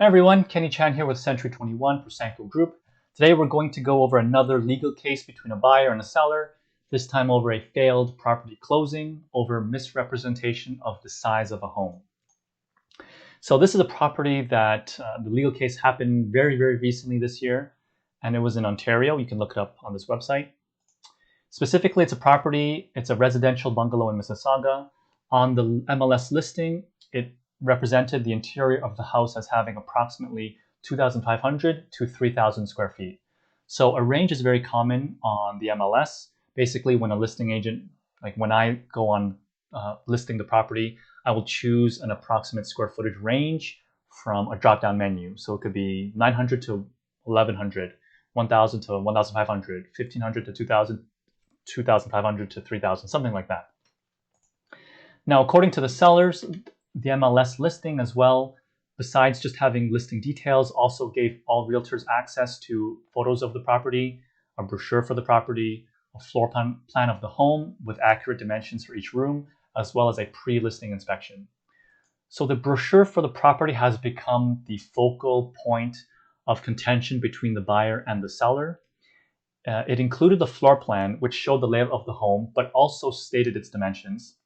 Hi everyone, Kenny Chan here with Century 21 for Sanko Group. Today we're going to go over another legal case between a buyer and a seller, this time over a failed property closing over misrepresentation of the size of a home. So this is a property that the legal case happened very recently this year, and it was in Ontario. You can look it up on this website. Specifically, it's a residential bungalow in Mississauga. On the MLS listing, it represented the interior of the house as having approximately 2,500 to 3,000 square feet. So a range is very common on the MLS. Basically, when a listing agent, like when I go on listing the property, I will choose an approximate square footage range from a drop-down menu. So it could be 900 to 1,100, 1,000 to 1,500, 1,500 to 2,000, 2,500 to 3,000, something like that. Now, according to the sellers, the MLS listing as well, besides just having listing details, also gave all realtors access to photos of the property, a brochure for the property, a floor plan of the home with accurate dimensions for each room, as well as a pre-listing inspection. So the brochure for the property has become the focal point of contention between the buyer and the seller. It included the floor plan, which showed the layout of the home, but also stated its dimensions.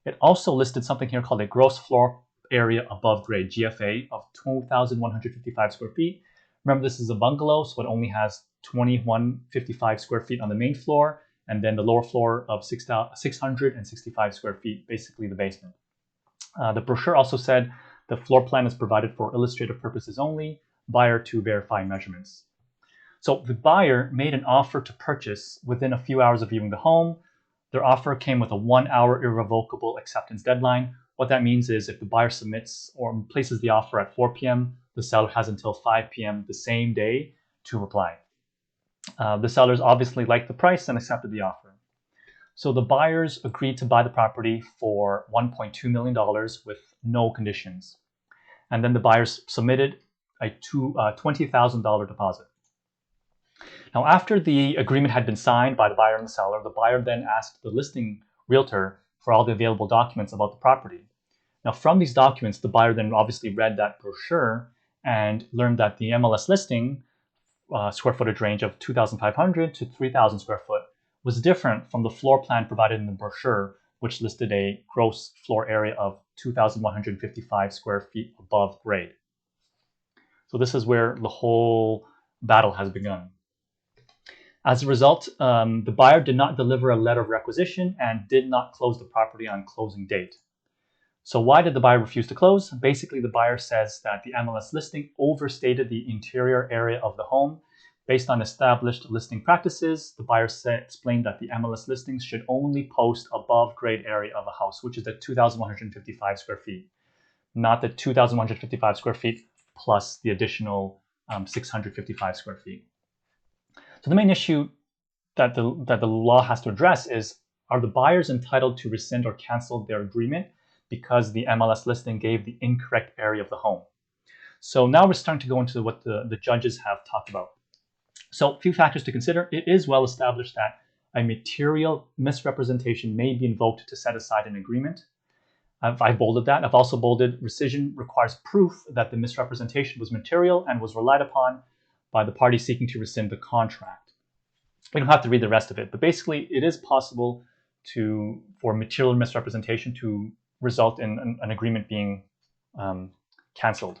It also listed something here called a gross floor area above grade, GFA, of 2,155 square feet. Remember, this is a bungalow, so it only has 2,155 square feet on the main floor, and then the lower floor of 665 square feet, basically the basement. The brochure also said the floor plan is provided for illustrative purposes only, buyer to verify measurements. So the buyer made an offer to purchase within a few hours of viewing the home. Their offer came with a 1-hour irrevocable acceptance deadline. What that means is if the buyer submits or places the offer at 4 p.m., the seller has until 5 p.m. the same day to reply. The sellers obviously liked the price and accepted the offer. So the buyers agreed to buy the property for $1.2 million with no conditions. And then the buyers submitted a $20,000 deposit. Now, after the agreement had been signed by the buyer and the seller, the buyer then asked the listing realtor for all the available documents about the property. Now, from these documents, the buyer then obviously read that brochure and learned that the MLS listing square footage range of 2,500 to 3,000 square foot was different from the floor plan provided in the brochure, which listed a gross floor area of 2,155 square feet above grade. So this is where the whole battle has begun. As a result, the buyer did not deliver a letter of requisition and did not close the property on closing date. So why did the buyer refuse to close? Basically, the buyer says that the MLS listing overstated the interior area of the home. Based on established listing practices, the buyer explained that the MLS listings should only post above grade area of a house, which is the 2,155 square feet, not the 2,155 square feet plus the additional 655 square feet. So the main issue that the law has to address is, are the buyers entitled to rescind or cancel their agreement because the MLS listing gave the incorrect area of the home? So now we're starting to go into what the judges have talked about. So a few factors to consider. It is well established that a material misrepresentation may be invoked to set aside an agreement. I've bolded that. I've also bolded rescission requires proof that the misrepresentation was material and was relied upon by the party seeking to rescind the contract. We don't have to read the rest of it, but basically it is possible for material misrepresentation to result in an agreement being canceled.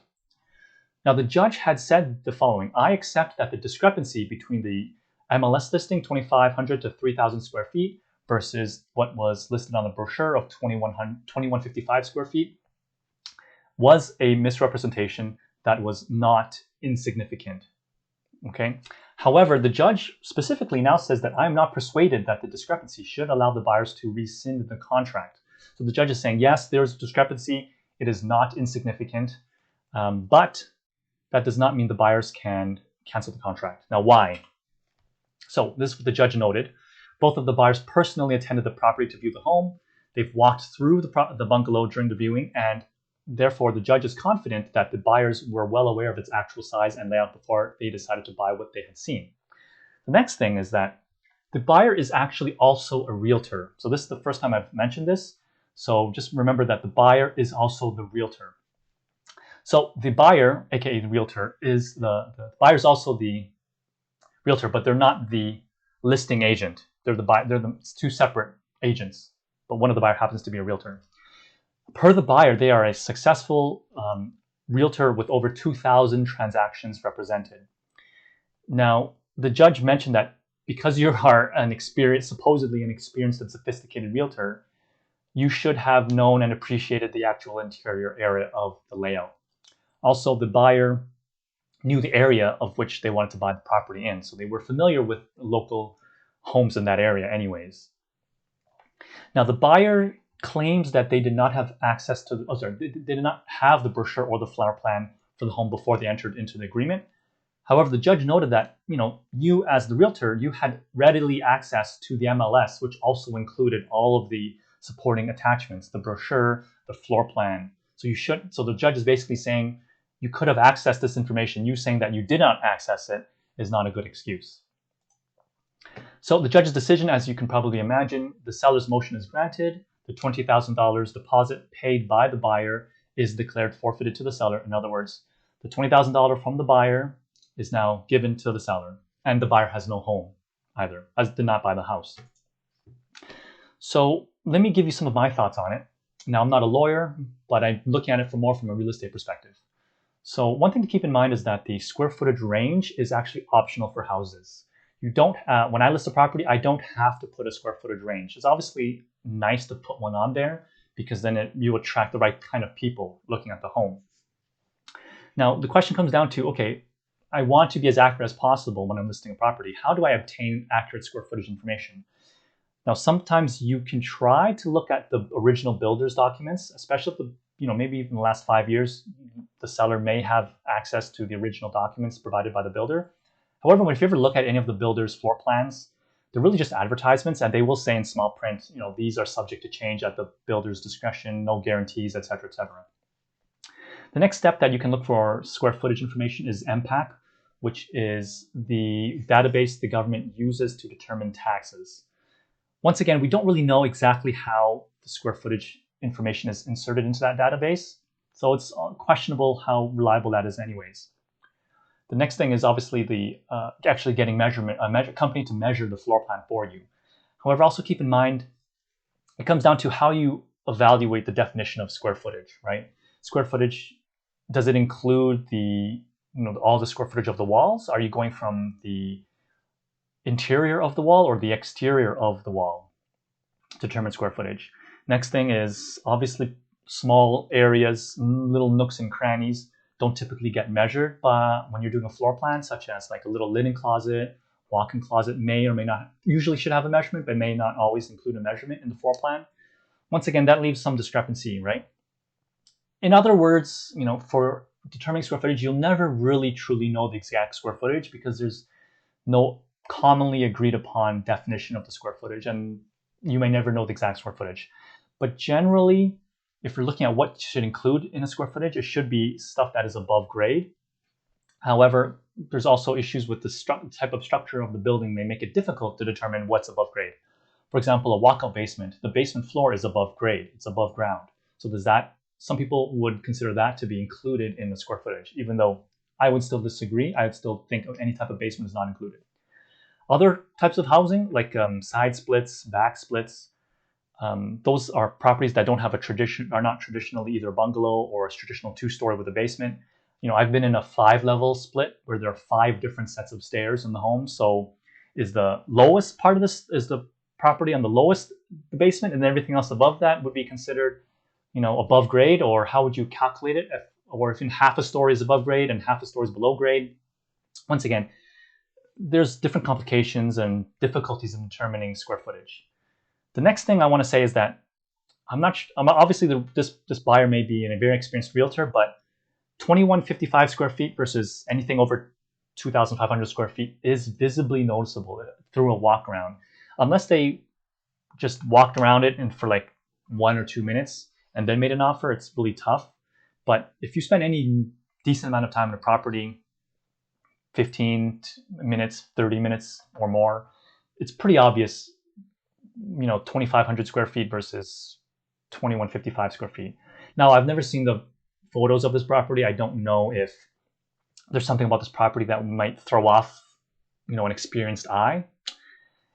Now, the judge had said the following: I accept that the discrepancy between the MLS listing 2,500 to 3,000 square feet versus what was listed on the brochure of 2,155 square feet was a misrepresentation that was not insignificant. Okay. However, the judge specifically now says that I'm not persuaded that the discrepancy should allow the buyers to rescind the contract. So the judge is saying, yes, there's a discrepancy. It is not insignificant, but that does not mean the buyers can cancel the contract. Now, why? So this is what the judge noted. Both of the buyers personally attended the property to view the home. They've walked through the bungalow during the viewing, and therefore, the judge is confident that the buyers were well aware of its actual size and layout before they decided to buy what they had seen. The next thing is that the buyer is actually also a realtor. So this is the first time I've mentioned this. So just remember that the buyer is also the realtor. So the buyer, aka the realtor, is the buyer is also the realtor, but they're not the listing agent. They're the two separate agents, but one of the buyer happens to be a realtor. Per the buyer, they are a successful realtor with over 2,000 transactions represented. Now, the judge mentioned that because you are supposedly an experienced and sophisticated realtor, you should have known and appreciated the actual interior area of the layout. Also, the buyer knew the area of which they wanted to buy the property in, so they were familiar with local homes in that area anyways. Now, the buyer claims that they did not have access to, they did not have the brochure or the floor plan for the home before they entered into the agreement. However, the judge noted that, you as the realtor, you had readily access to the MLS, which also included all of the supporting attachments, the brochure, the floor plan. So the judge is basically saying you could have accessed this information. You saying that you did not access it is not a good excuse. So the judge's decision, as you can probably imagine, the seller's motion is granted. The $20,000 deposit paid by the buyer is declared forfeited to the seller. In other words, the $20,000 from the buyer is now given to the seller, and the buyer has no home either, as did not buy the house. So let me give you some of my thoughts on it. Now, I'm not a lawyer, but I'm looking at it more from a real estate perspective. So one thing to keep in mind is that the square footage range is actually optional for houses. You don't, when I list a property, I don't have to put a square footage range. It's obviously nice to put one on there because then you attract the right kind of people looking at the home. Now, the question comes down to, okay, I want to be as accurate as possible when I'm listing a property. How do I obtain accurate square footage information? Now, sometimes you can try to look at the original builder's documents, especially if maybe even the last 5 years, the seller may have access to the original documents provided by the builder. However, if you ever look at any of the builder's floor plans, they're really just advertisements, and they will say in small print, these are subject to change at the builder's discretion, no guarantees, etc., etc. The next step that you can look for square footage information is MPAC, which is the database the government uses to determine taxes. Once again, we don't really know exactly how the square footage information is inserted into that database, so it's questionable how reliable that is anyways. The next thing is obviously the actually getting a company to measure the floor plan for you. However, also keep in mind, it comes down to how you evaluate the definition of square footage, right? Square footage, does it include all the square footage of the walls? Are you going from the interior of the wall or the exterior of the wall to determine square footage? Next thing is obviously small areas, little nooks and crannies don't typically get measured when you're doing a floor plan, such as like a little linen closet, walk-in closet may or may not, usually should have a measurement, but may not always include a measurement in the floor plan. Once again, that leaves some discrepancy, right? In other words, for determining square footage, you'll never really truly know the exact square footage because there's no commonly agreed upon definition of the square footage, and you may never know the exact square footage. But generally, if you're looking at what should include in a square footage, it should be stuff that is above grade. However, there's also issues with the type of structure of the building may make it difficult to determine what's above grade. For example, a walkout basement, the basement floor is above grade, it's above ground. So some people would consider that to be included in the square footage, even though I would still disagree. I would still think any type of basement is not included. Other types of housing, like side splits, back splits, those are properties that don't have are not traditionally either a bungalow or a traditional two-story with a basement. I've been in a 5-level split where there are 5 different sets of stairs in the home. So is the lowest part of this, is the property on the lowest the basement, and then everything else above that would be considered, above grade? Or how would you calculate it? If half a story is above grade and half a story is below grade? Once again, there's different complications and difficulties in determining square footage. The next thing I want to say is that obviously this buyer may be a very experienced realtor, but 2155 square feet versus anything over 2,500 square feet is visibly noticeable through a walk around. Unless they just walked around it and for like 1 or 2 minutes and then made an offer, it's really tough. But if you spend any decent amount of time in a property, 15 minutes, 30 minutes or more, it's pretty obvious, 2,500 square feet versus 2,155 square feet. Now, I've never seen the photos of this property. I don't know if there's something about this property that might throw off, an experienced eye.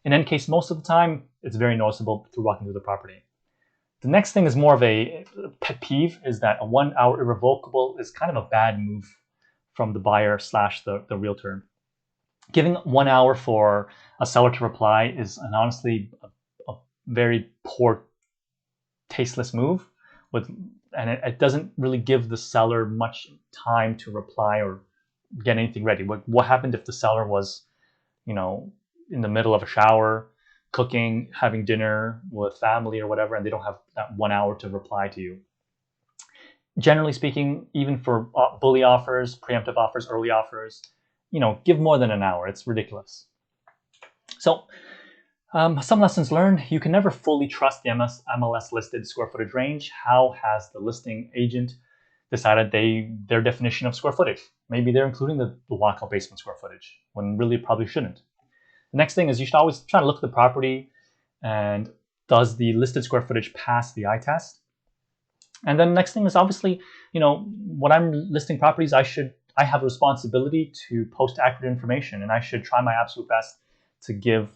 In any case, most of the time, it's very noticeable through walking through the property. The next thing is more of a pet peeve, is that a 1 hour irrevocable is kind of a bad move from the buyer / the realtor. Giving 1 hour for a seller to reply is honestly a very poor, tasteless move, and it doesn't really give the seller much time to reply or get anything ready. What happened if the seller was, in the middle of a shower, cooking, having dinner with family or whatever, and they don't have that 1 hour to reply to you? Generally speaking, even for bully offers, preemptive offers, early offers, give more than an hour. It's ridiculous. So some lessons learned: you can never fully trust the MLS listed square footage range. How has the listing agent decided their definition of square footage? Maybe they're including the walkout basement square footage, when really probably shouldn't. The next thing is you should always try to look at the property and does the listed square footage pass the eye test? And then the next thing is obviously, when I'm listing properties, I have a responsibility to post accurate information, and I should try my absolute best to give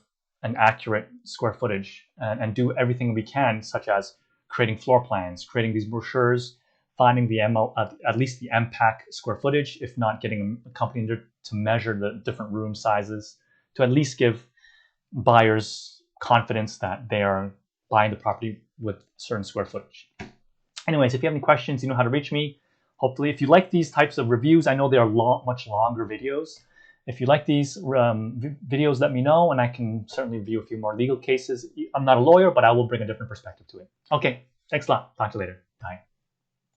an accurate square footage and do everything we can, such as creating floor plans, creating these brochures, finding the at least the MPAC square footage, if not getting a company to measure the different room sizes, to at least give buyers confidence that they are buying the property with certain square footage. Anyways, if you have any questions, you know how to reach me. Hopefully, if you like these types of reviews, I know they are much longer videos. If you like these videos, let me know, and I can certainly review a few more legal cases. I'm not a lawyer, but I will bring a different perspective to it. Okay, thanks a lot. Talk to you later. Bye.